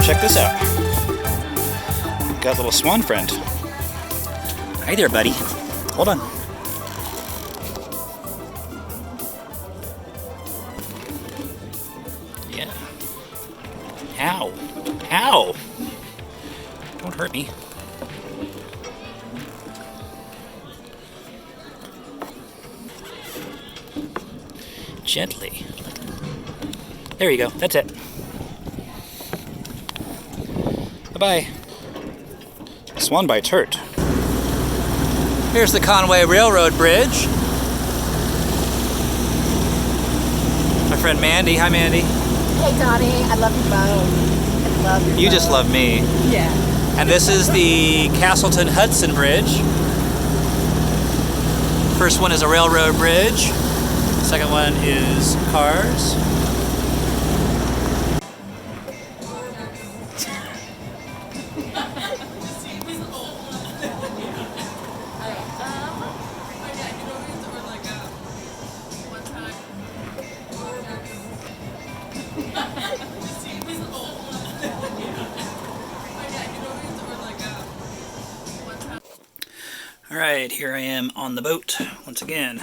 check this out. Got a little swan friend. Hi there, buddy. Hold on. Yeah. Ow. Ow! Don't hurt me. Gently. There you go. That's it. Bye-bye. Swan bites hurt. Here's the Conway Railroad Bridge. My friend Mandi. Hi, Mandi. Hey, Donnie. I love you both. I love you You just love me. Yeah. And this is the Castleton Hudson Bridge. First one is a railroad bridge. Second one is cars. Alright, here I am on the boat once again.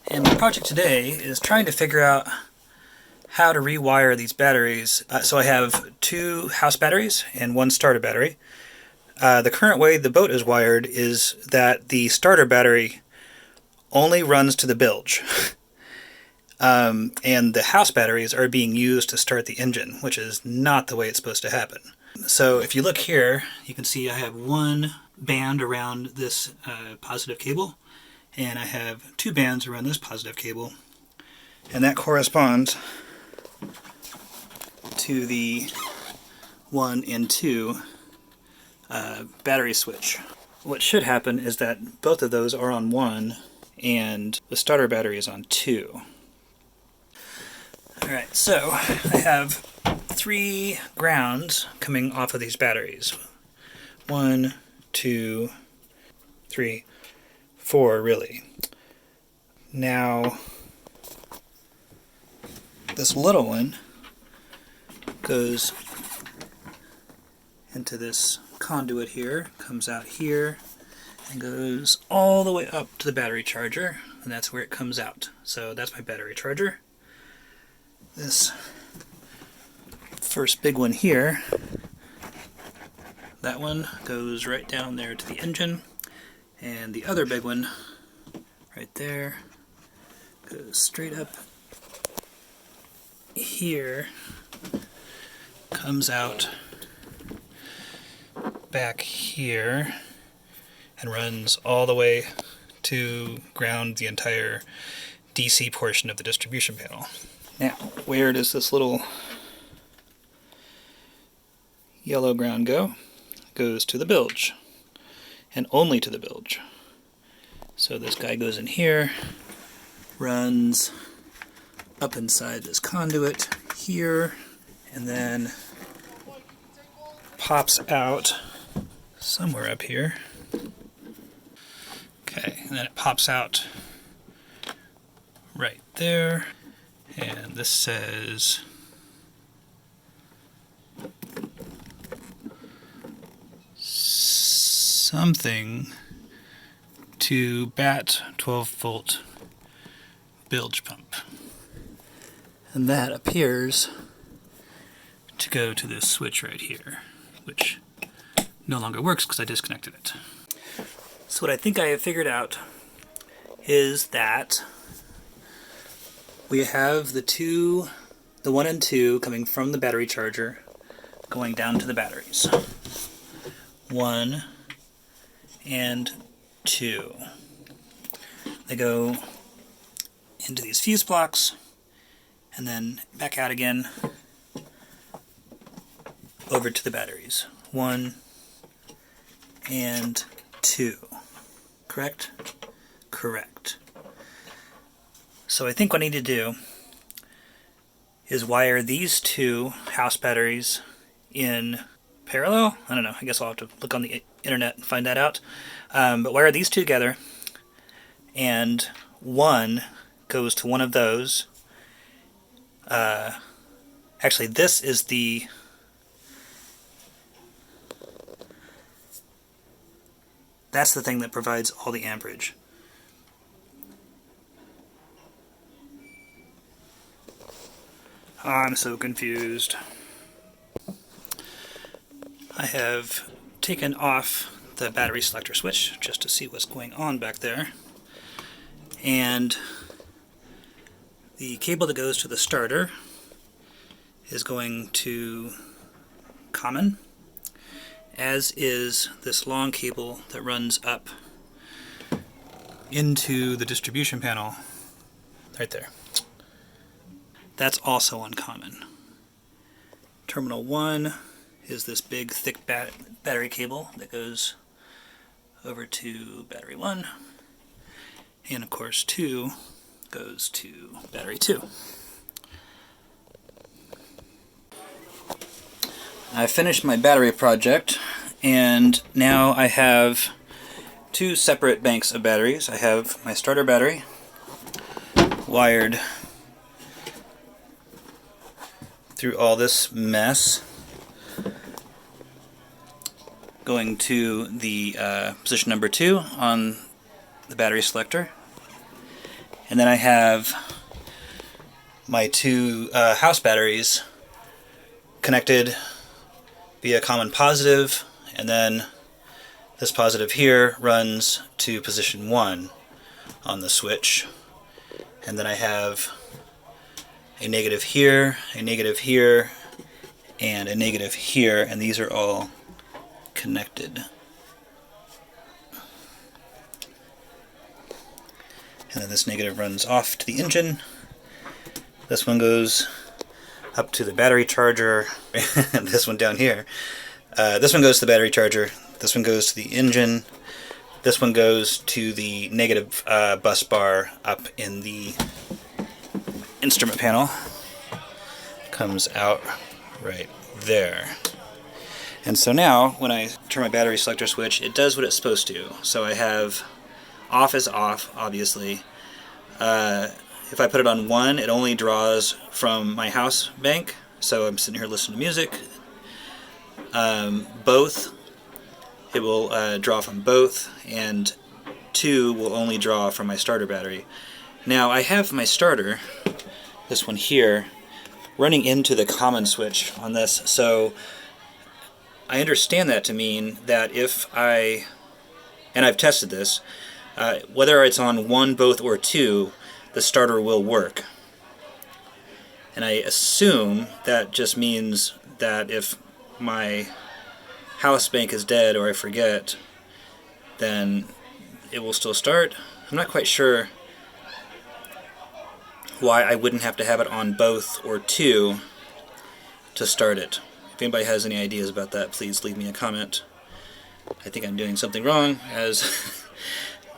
And my project today is trying to figure out how to rewire these batteries. So I have 2 house batteries and 1 starter battery. The current way the boat is wired is that the starter battery only runs to the bilge. And the house batteries are being used to start the engine, which is not the way it's supposed to happen. So if you look here, you can see I have 1 band around this positive cable, and I have 2 bands around this positive cable, and that corresponds to the 1 and 2 battery switch. What should happen is that both of those are on 1 and the starter battery is on 2. Alright, so I have 3 grounds coming off of these batteries. 1, 2, 3, 4 really. Now this little one goes into this conduit here, comes out here, and goes all the way up to the battery charger, and that's where it comes out. So that's my battery charger. This first big one here, that one goes right down there to the engine, and the other big one right there goes straight up here, comes out back here, and runs all the way to ground the entire DC portion of the distribution panel. Now, where does this little yellow ground go? It goes to the bilge, and only to the bilge. So this guy goes in here, runs up inside this conduit here, and then pops out somewhere up here. Okay, and then it pops out right there, and this says something to bat 12-volt bilge pump. And that appears to go to this switch right here, which no longer works because I disconnected it. So what I think I have figured out is that we have the 1 and 2 coming from the battery charger going down to the batteries. 1 and 2. They go into these fuse blocks and then back out again over to the batteries. 1 and 2. Correct? Correct. So I think what I need to do is wire these 2 house batteries in parallel. I don't know, I guess I'll have to look on the internet and find that out. But wire these 2 together, and 1 goes to one of those. Actually, this is the That's the thing that provides all the amperage. I'm so confused. I have taken off the battery selector switch just to see what's going on back there. And the cable that goes to the starter is going to common, as is this long cable that runs up into the distribution panel right there. That's also uncommon. Terminal 1 is this big thick battery cable that goes over to battery 1, and of course 2 goes to battery 2. I finished my battery project, and now I have two separate banks of batteries. I have my starter battery wired through all this mess, going to the position number 2 on the battery selector. And then I have my two house batteries connected via common positive, and then this positive here runs to position 1 on the switch. And then I have a negative here, a negative here, and a negative here, and these are all connected. And then this negative runs off to the engine. This one goes up to the battery charger, and this one down here. This one goes to the battery charger, this one goes to the engine, this one goes to the negative bus bar up in the instrument panel. Comes out right there. And so now, when I turn my battery selector switch, it does what it's supposed to. So I have off is off, obviously. If I put it on 1, it only draws from my house bank. So I'm sitting here listening to music. Both, it will draw from both, and 2 will only draw from my starter battery. Now I have my starter, this one here, running into the common switch on this, so I understand that to mean that if and I've tested this, whether it's on 1, both, or 2, the starter will work. And I assume that just means that if my house bank is dead or I forget, then it will still start. I'm not quite sure why I wouldn't have to have it on both or 2 to start it. If anybody has any ideas about that, please leave me a comment. I think I'm doing something wrong, as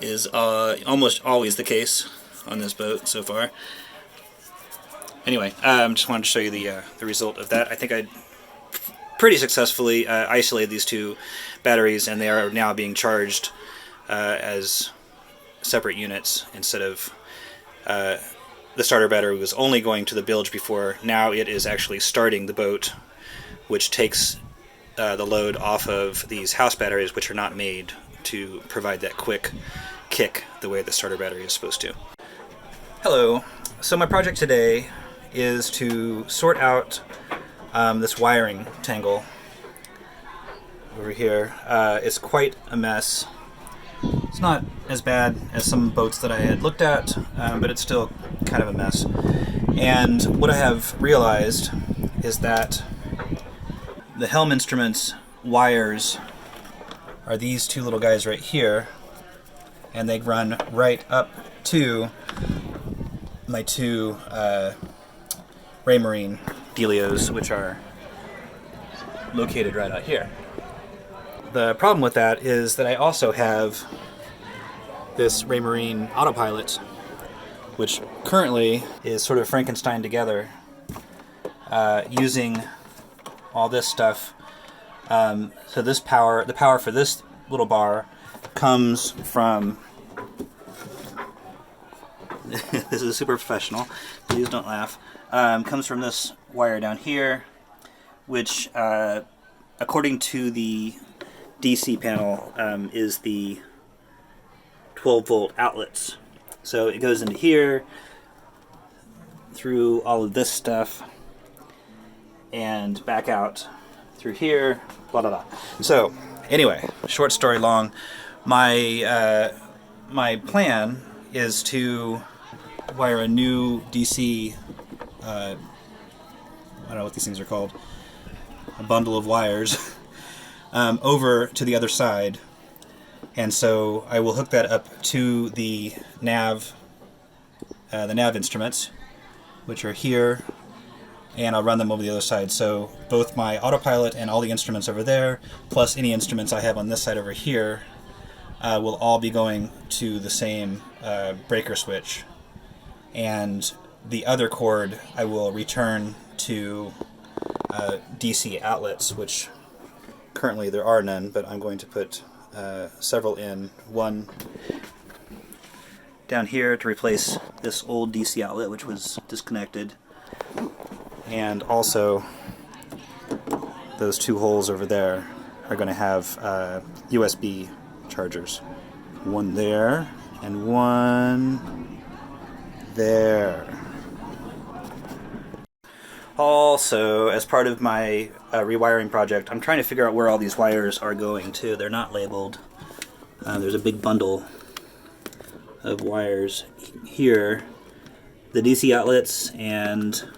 is almost always the case on this boat so far. Anyway, just wanted to show you the result of that. I think I pretty successfully isolated these two batteries, and they are now being charged as separate units instead of the starter battery was only going to the bilge before. Now it is actually starting the boat, which takes the load off of these house batteries, which are not made to provide that quick kick the way the starter battery is supposed to. Hello. So my project today is to sort out this wiring tangle over here. It's quite a mess. It's not as bad as some boats that I had looked at, but it's still kind of a mess. And what I have realized is that the Helm Instruments wires are these two little guys right here, and they run right up to my two Raymarine Delios, which are located right out here. The problem with that is that I also have this Raymarine autopilot, which currently is sort of Frankenstein together, using all this stuff. So this power, the power for this little bar, comes from this is super professional, please don't laugh, comes from this wire down here, which according to the DC panel is the 12-volt outlets. So it goes into here, through all of this stuff, and back out through here, blah, blah, blah. So, anyway, short story long, my plan is to wire a new DC, I don't know what these things are called, a bundle of wires, over to the other side. And so I will hook that up to the nav instruments, which are here, and I'll run them over the other side. So both my autopilot and all the instruments over there, plus any instruments I have on this side over here, will all be going to the same breaker switch. And the other cord I will return to DC outlets, which currently there are none, but I'm going to put several in. One down here to replace this old DC outlet which was disconnected, and also those two holes over there are going to have USB chargers. One there and one there. Also, as part of my rewiring project, I'm trying to figure out where all these wires are going to. They're not labeled. There's a big bundle of wires here. The DC outlets and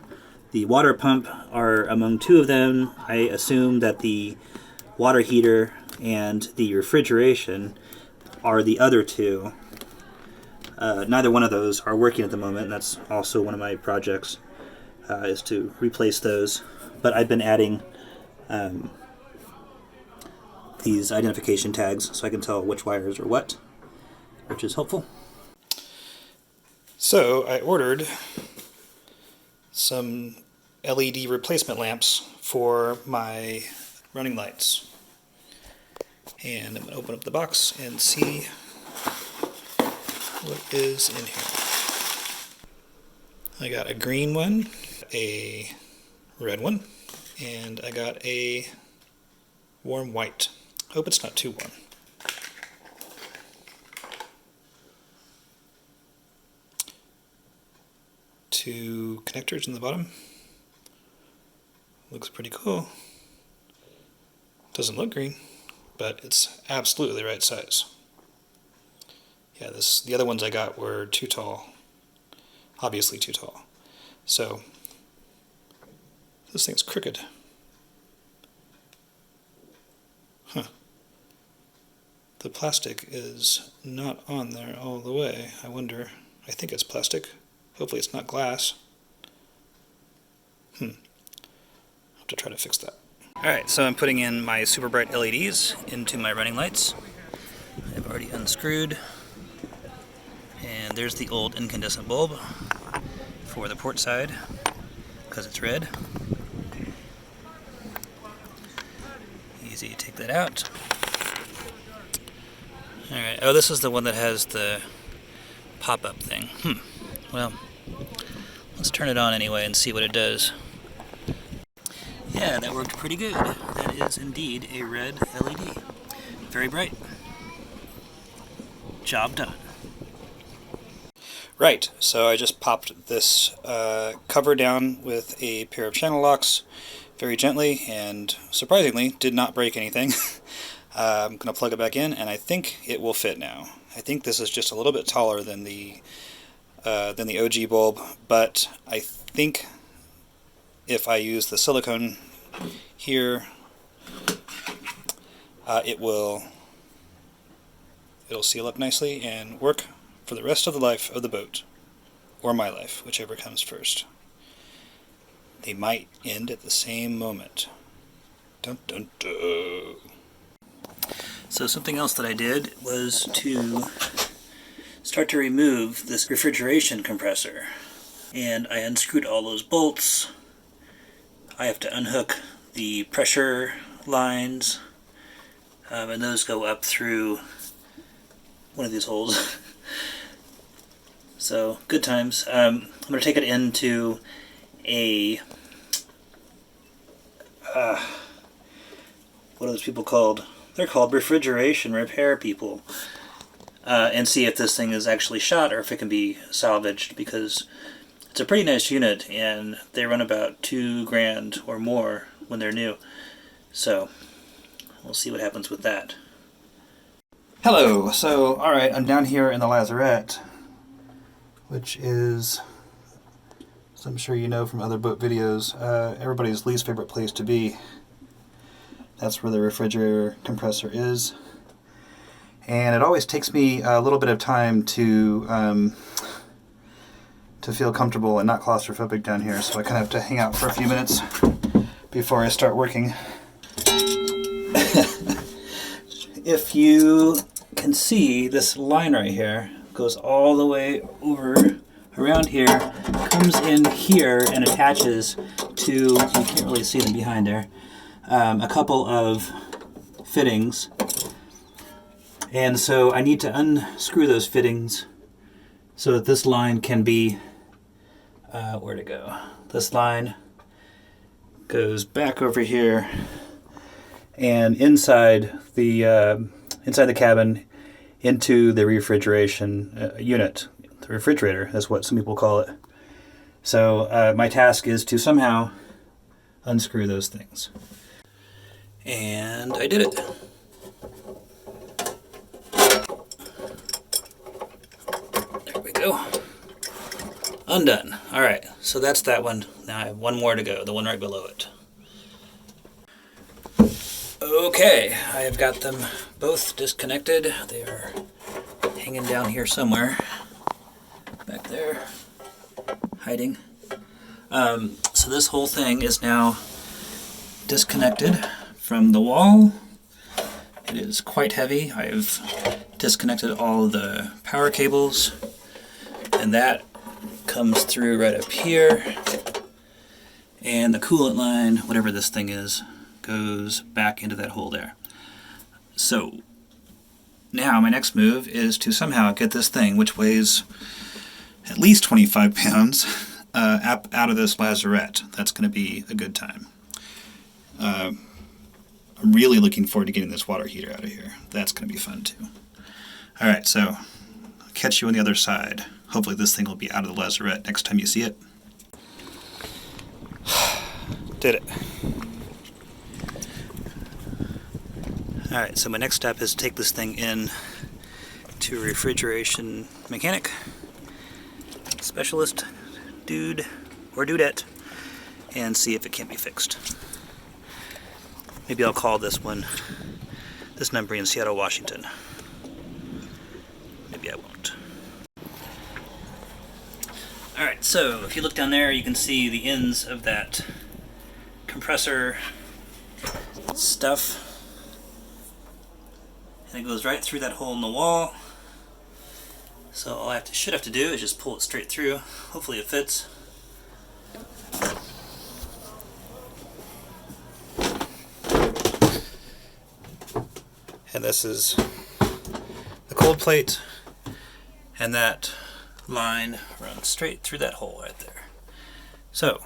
the water pump are among two of them. I assume that the water heater and the refrigeration are the other two. Neither one of those are working at the moment, and that's also one of my projects, is to replace those. But I've been adding these identification tags so I can tell which wires are what, which is helpful. So I ordered some LED replacement lamps for my running lights. And I'm going to open up the box and see what is in here. I got a green one, a red one, and I got a warm white. Hope it's not too warm. Two connectors in the bottom. Looks pretty cool. Doesn't look green, but it's absolutely the right size. Yeah, the other ones I got were too tall. Obviously too tall. So this thing's crooked. Huh. The plastic is not on there all the way. I think it's plastic. Hopefully it's not glass. I'll have to try to fix that. Alright, so I'm putting in my super bright LEDs into my running lights. I've already unscrewed. And there's the old incandescent bulb for the port side, because it's red. Easy to take that out. Alright, oh, this is the one that has the pop-up thing. Well, let's turn it on anyway and see what it does. Yeah, that worked pretty good. That is indeed a red LED. Very bright. Job done. Right, so I just popped this cover down with a pair of channel locks very gently, and surprisingly did not break anything. I'm going to plug it back in, and I think it will fit now. I think this is just a little bit taller than the OG bulb, but I think if I use the silicone here, it'll seal up nicely and work for the rest of the life of the boat, or my life, whichever comes first. They might end at the same moment. Dun dun dun. So something else that I did was to start to remove this refrigeration compressor. And I unscrewed all those bolts. I have to unhook the pressure lines, and those go up through one of these holes. So, good times. I'm going to take it into a, what are those people called? They're called refrigeration repair people. and see if this thing is actually shot or if it can be salvaged, because it's a pretty nice unit and they run about $2,000 or more when they're new. So we'll see what happens with that. Hello, so alright, I'm down here in the lazarette, which is, as I'm sure you know from other boat videos, everybody's least favorite place to be. That's where the refrigerator compressor is. And it always takes me a little bit of time to feel comfortable and not claustrophobic down here, so I kind of have to hang out for a few minutes before I start working. If you can see, this line right here goes all the way over around here, comes in here and attaches to, you can't really see them behind there, a couple of fittings. And so I need to unscrew those fittings so that this line can be, where to go? This line goes back over here and inside the cabin into the refrigeration unit. The refrigerator is what some people call it. So my task is to somehow unscrew those things. And I did it. There we go. Undone. Alright, so that's that one. Now I have one more to go, the one right below it. Okay, I have got them both disconnected. They are hanging down here somewhere. Back there. Hiding. So this whole thing is now disconnected from the wall. It is quite heavy. I have disconnected all the power cables, and that comes through right up here. And the coolant line, whatever this thing is, goes back into that hole there. So now my next move is to somehow get this thing, which weighs at least 25 pounds, out of this lazarette. That's going to be a good time. I'm really looking forward to getting this water heater out of here. That's going to be fun too. Alright, so I'll catch you on the other side. Hopefully this thing will be out of the lazarette next time you see it. Did it. Alright, so my next step is to take this thing in to a refrigeration mechanic, specialist, dude, or dudette, and see if it can be fixed. Maybe I'll call this number in Seattle, Washington. Maybe I won't. Alright, so if you look down there, you can see the ends of that compressor stuff. And it goes right through that hole in the wall. So all I should have to do is just pull it straight through. Hopefully it fits. And this is the cold plate, and that line runs straight through that hole right there. So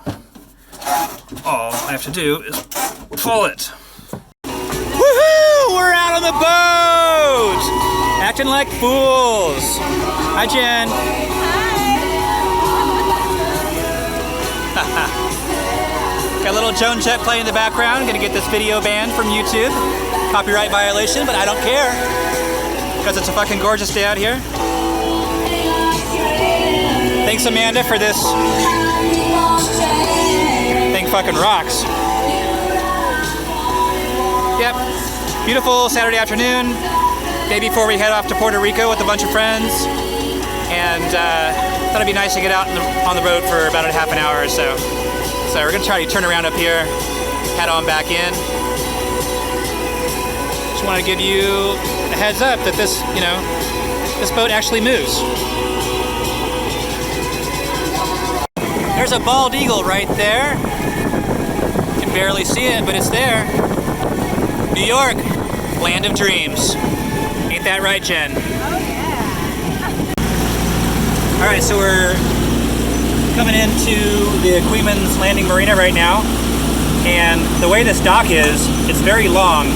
all I have to do is pull it. Woohoo! We're out on the boat! Acting like fools. Hi, Jen. Hi. Got a little Joan Jett playing in the background. Gonna get this video banned from YouTube. Copyright violation, but I don't care. Because it's a fucking gorgeous day out here. Thanks, Amanda, for this. Thing fucking rocks. Yep. Beautiful Saturday afternoon. Day before we head off to Puerto Rico with a bunch of friends. And thought it'd be nice to get out on the road for about a half an hour or so. So we're gonna try to turn around up here, head on back in. Just want to give you a heads up that this boat actually moves. There's a bald eagle right there. You can barely see it, but it's there. New York, land of dreams. Ain't that right, Jen? Oh, yeah. All right, so we're coming into the Queenman's Landing Marina right now. And the way this dock is, it's very long.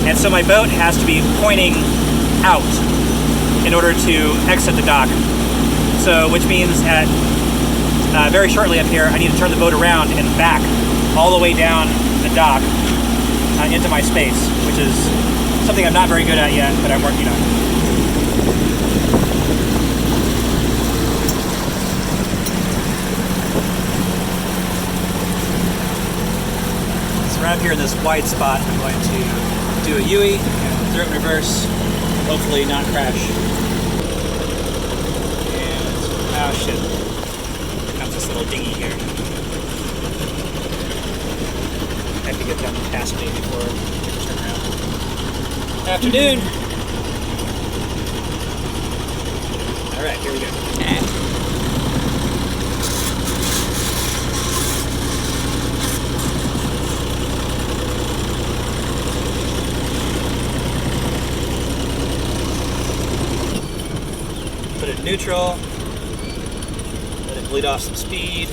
And so my boat has to be pointing out. in order to exit the dock. So, which means at very shortly up here, I need to turn the boat around and back all the way down the dock into my space, which is something I'm not very good at yet, but I'm working on. So around here in this wide spot, I'm going to do a U-ey and throw it in reverse, hopefully not crash. And, oh shit, here comes this little dinghy here. I have to get them past me before I turn around. Afternoon! Alright, here we go. Put it in neutral. Let it bleed off some speed.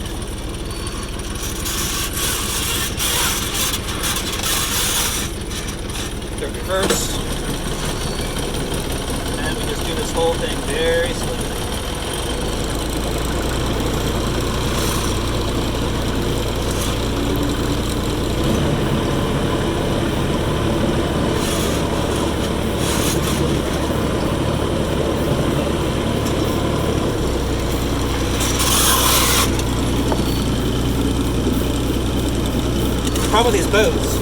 Throw it reverse. And we just do this whole thing very slowly. The problem with these boats,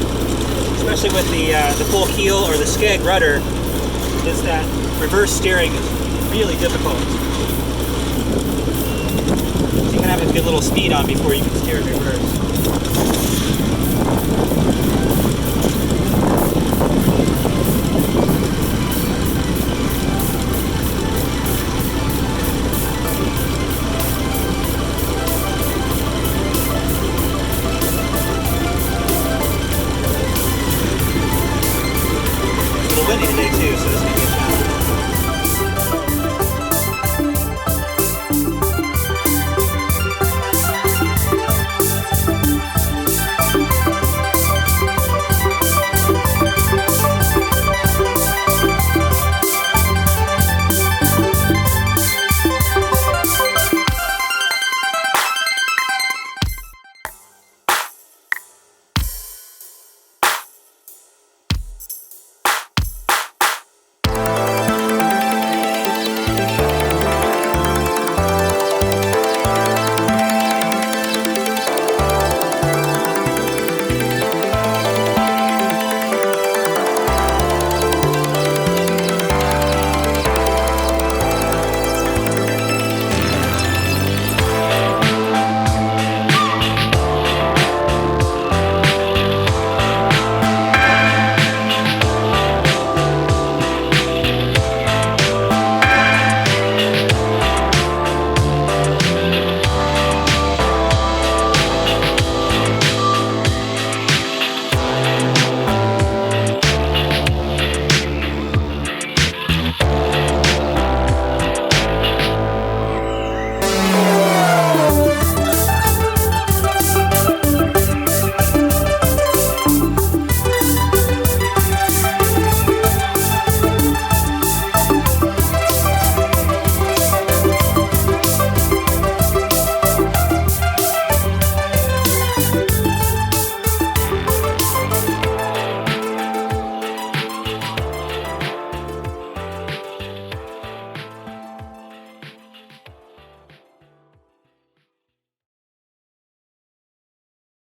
especially with the full keel or the skeg rudder, is that reverse steering is really difficult. So you kind of have to get a little speed on before you can steer in reverse.